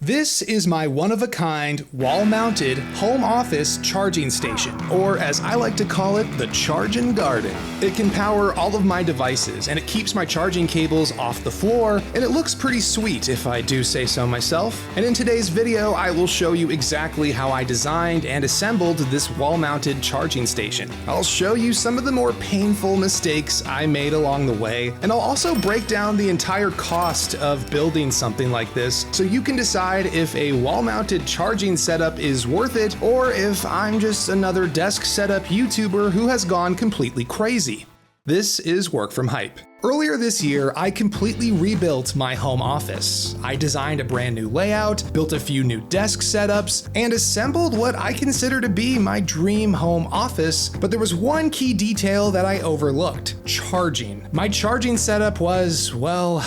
This is my one-of-a-kind, wall-mounted, home office charging station, or as I like to call it, the Chargin' Garden. It can power all of my devices, and it keeps my charging cables off the floor, and it looks pretty sweet if I do say so myself. And in today's video, I will show you exactly how I designed and assembled this wall-mounted charging station. I'll show you some of the more painful mistakes I made along the way, and I'll also break down the entire cost of building something like this, so you can decide if a wall-mounted charging setup is worth it, or if I'm just another desk setup YouTuber who has gone completely crazy. This is Work from Hype. Earlier this year, I completely rebuilt my home office. I designed a brand new layout, built a few new desk setups, and assembled what I consider to be my dream home office, but there was one key detail that I overlooked: charging. My charging setup was, well,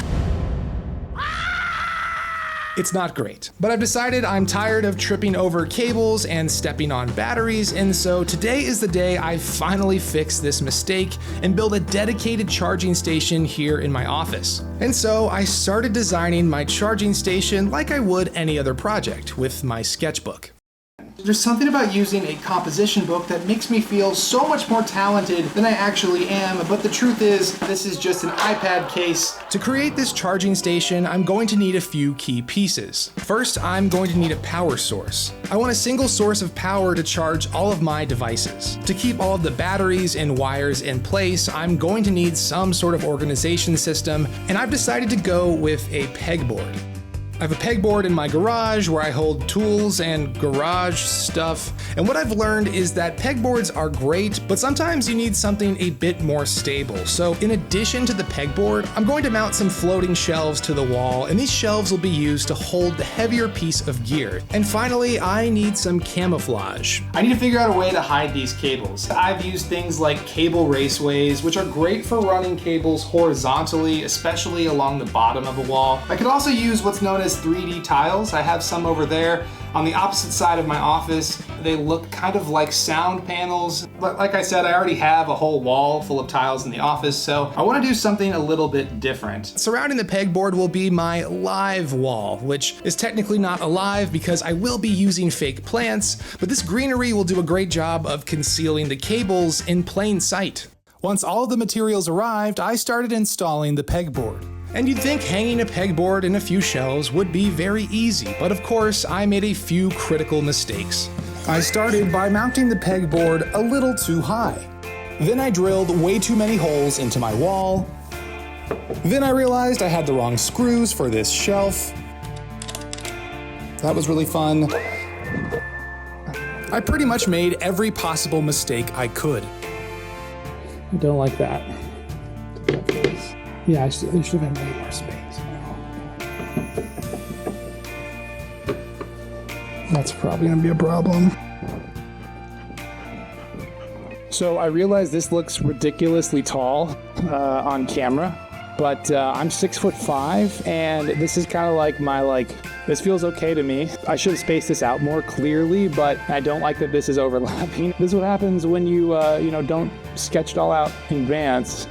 it's not great. But I've decided I'm tired of tripping over cables and stepping on batteries, and so today is the day I finally fix this mistake and build a dedicated charging station here in my office. And so I started designing my charging station like I would any other project, with my sketchbook. There's something about using a composition book that makes me feel so much more talented than I actually am, but the truth is, this is just an iPad case. To create this charging station, I'm going to need a few key pieces. First, I'm going to need a power source. I want a single source of power to charge all of my devices. To keep all of the batteries and wires in place, I'm going to need some sort of organization system, and I've decided to go with a pegboard. I have a pegboard in my garage where I hold tools and garage stuff, and what I've learned is that pegboards are great, but sometimes you need something a bit more stable. So in addition to the pegboard, I'm going to mount some floating shelves to the wall, and these shelves will be used to hold the heavier piece of gear. And finally, I need some camouflage. I need to figure out a way to hide these cables. I've used things like cable raceways, which are great for running cables horizontally, especially along the bottom of a wall. I could also use what's known as 3D tiles. I have some over there on the opposite side of my office. They look kind of like sound panels. But like I said, I already have a whole wall full of tiles in the office, so I want to do something a little bit different. Surrounding the pegboard will be my live wall, which is technically not alive because I will be using fake plants, but this greenery will do a great job of concealing the cables in plain sight. Once all of the materials arrived, I started installing the pegboard. And you'd think hanging a pegboard in a few shelves would be very easy, but of course I made a few critical mistakes. I started by mounting the pegboard a little too high. Then I drilled way too many holes into my wall. Then I realized I had the wrong screws for this shelf. That was really fun. I pretty much made every possible mistake I could. I don't like that. Yeah, there should have been way more space. That's probably gonna be a problem. So I realize this looks ridiculously tall on camera, but I'm 6'5", and this is kind of like my this feels okay to me. I should have spaced this out more clearly, but I don't like that this is overlapping. This is what happens when you don't sketch it all out in advance.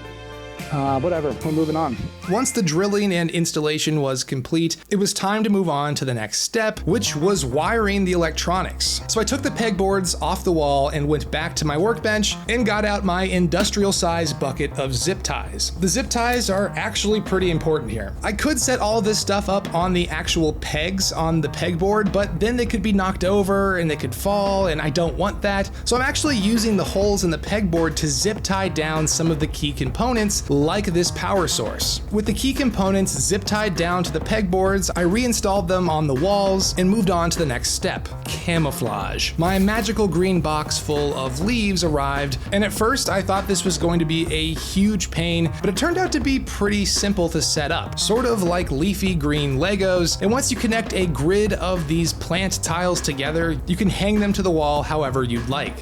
Whatever, we're moving on. Once the drilling and installation was complete, it was time to move on to the next step, which was wiring the electronics. So I took the pegboards off the wall and went back to my workbench and got out my industrial-sized bucket of zip ties. The zip ties are actually pretty important here. I could set all this stuff up on the actual pegs on the pegboard, but then they could be knocked over and they could fall, and I don't want that. So I'm actually using the holes in the pegboard to zip tie down some of the key components, like this power source. With the key components zip tied down to the pegboards, I reinstalled them on the walls and moved on to the next step: camouflage. My magical green box full of leaves arrived, and at first I thought this was going to be a huge pain, but it turned out to be pretty simple to set up, sort of like leafy green Legos, and once you connect a grid of these plant tiles together, you can hang them to the wall however you'd like.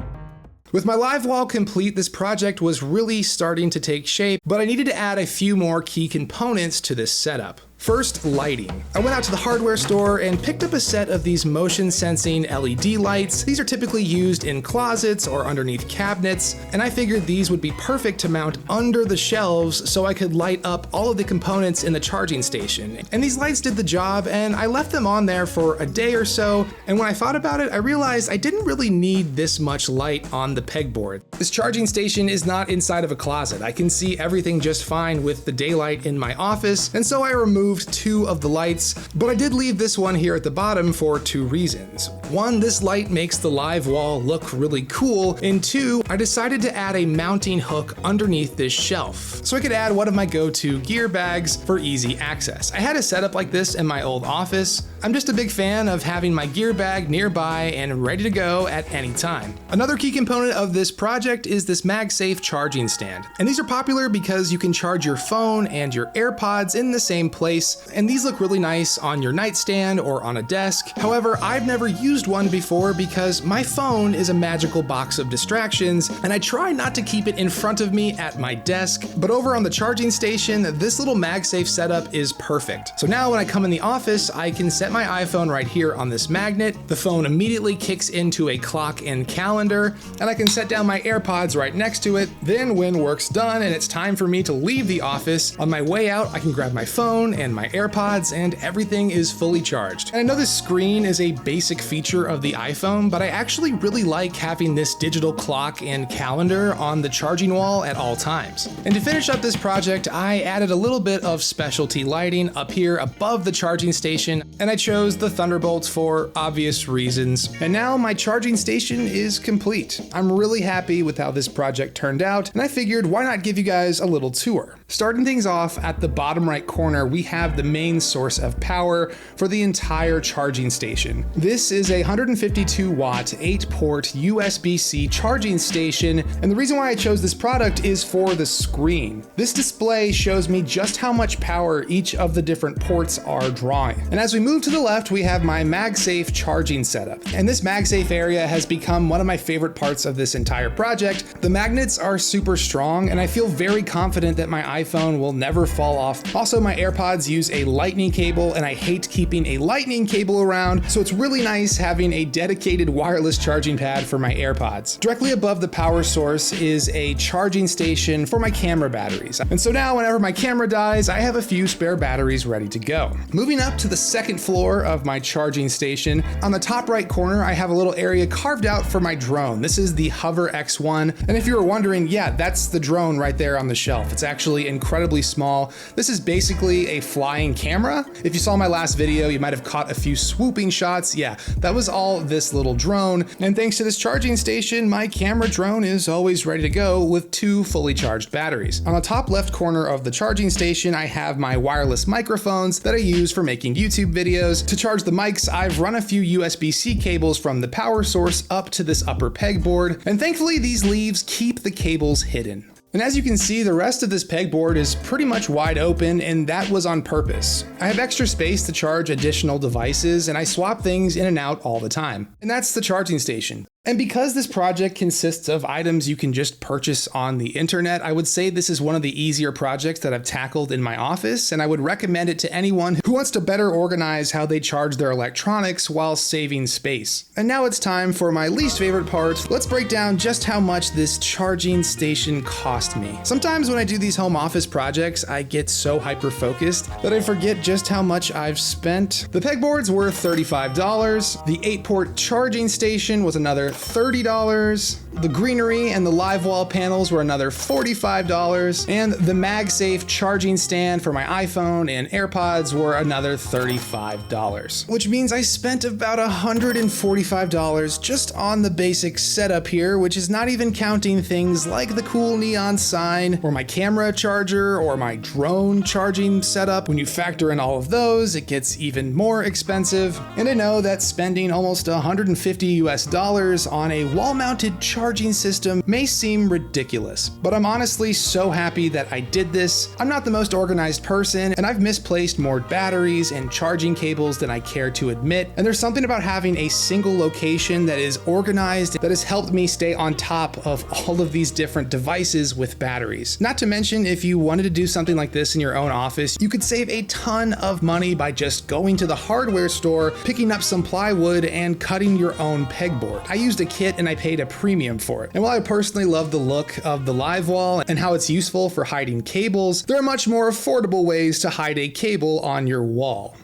With my live wall complete, this project was really starting to take shape, but I needed to add a few more key components to this setup. First, lighting. I went out to the hardware store and picked up a set of these motion sensing LED lights. These are typically used in closets or underneath cabinets, and I figured these would be perfect to mount under the shelves so I could light up all of the components in the charging station. And these lights did the job, and I left them on there for a day or so, and when I thought about it, I realized I didn't really need this much light on the pegboard. This charging station is not inside of a closet. I can see everything just fine with the daylight in my office, and so I removed 2 of the lights, but I did leave this one here at the bottom for 2 reasons. 1, this light makes the live wall look really cool, and 2, I decided to add a mounting hook underneath this shelf, so I could add one of my go-to gear bags for easy access. I had a setup like this in my old office. I'm just a big fan of having my gear bag nearby and ready to go at any time. Another key component of this project is this Magsafe charging stand. And these are popular because you can charge your phone and your AirPods in the same place, and these look really nice on your nightstand or on a desk. However, I've never used one before because my phone is a magical box of distractions, and I try not to keep it in front of me at my desk. But over on the charging station, this little Magsafe setup is perfect. So now when I come in the office, I can set my iPhone right here on this magnet. The phone immediately kicks into a clock and calendar, and I can set down my AirPods right next to it. Then when work's done and it's time for me to leave the office, on my way out, I can grab my phone and my AirPods and everything is fully charged. And I know this screen is a basic feature of the iPhone, but I actually really like having this digital clock and calendar on the charging wall at all times. And to finish up this project, I added a little bit of specialty lighting up here above the charging station, and I chose the Thunderbolts for obvious reasons. And now my charging station is complete. I'm really happy with how this project turned out, and I figured why not give you guys a little tour. Starting things off at the bottom right corner, we have the main source of power for the entire charging station. This is a 152 watt, 8-port USB-C charging station, and the reason why I chose this product is for the screen. This display shows me just how much power each of the different ports are drawing. And as we move to the left, we have my Magsafe charging setup. And this Magsafe area has become one of my favorite parts of this entire project. The magnets are super strong, and I feel very confident that my iPhone will never fall off. Also, my AirPods use a lightning cable, and I hate keeping a lightning cable around, so it's really nice having a dedicated wireless charging pad for my AirPods. Directly above the power source is a charging station for my camera batteries. And so now whenever my camera dies, I have a few spare batteries ready to go. Moving up to the second floor of my charging station, on the top right corner, I have a little area carved out for my drone. This is the Hover X1. And if you were wondering, yeah, that's the drone right there on the shelf. It's actually incredibly small. This is basically a flying camera. If you saw my last video, you might have caught a few swooping shots. Yeah, that was all this little drone. And thanks to this charging station, my camera drone is always ready to go with 2 fully charged batteries. On the top left corner of the charging station, I have my wireless microphones that I use for making YouTube videos. To charge the mics, I've run a few USB-C cables from the power source up to this upper pegboard, and thankfully these leaves keep the cables hidden. And as you can see, the rest of this pegboard is pretty much wide open, and that was on purpose. I have extra space to charge additional devices, and I swap things in and out all the time. And that's the charging station. And because this project consists of items you can just purchase on the internet, I would say this is one of the easier projects that I've tackled in my office, and I would recommend it to anyone who wants to better organize how they charge their electronics while saving space. And now it's time for my least favorite part. Let's break down just how much this charging station cost me. Sometimes when I do these home office projects, I get so hyper-focused that I forget just how much I've spent. The pegboards were $35. The 8-port charging station was another $30. The greenery and the live wall panels were another $45, and the Magsafe charging stand for my iPhone and AirPods were another $35, which means I spent about $145 just on the basic setup here, which is not even counting things like the cool neon sign or my camera charger or my drone charging setup. When you factor in all of those, it gets even more expensive. And I know that spending almost $150 US on a wall-mounted charging charging system may seem ridiculous, but I'm honestly so happy that I did this. I'm not the most organized person, and I've misplaced more batteries and charging cables than I care to admit, and there's something about having a single location that is organized that has helped me stay on top of all of these different devices with batteries. Not to mention, if you wanted to do something like this in your own office, you could save a ton of money by just going to the hardware store, picking up some plywood, and cutting your own pegboard. I used a kit and I paid a premium for it. And while I personally love the look of the live wall and how it's useful for hiding cables, there are much more affordable ways to hide a cable on your wall.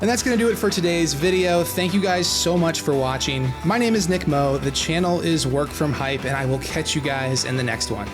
And that's gonna do it for today's video. Thank you guys so much for watching. My name is Nick Moe, the channel is Work From Hype, and I will catch you guys in the next one.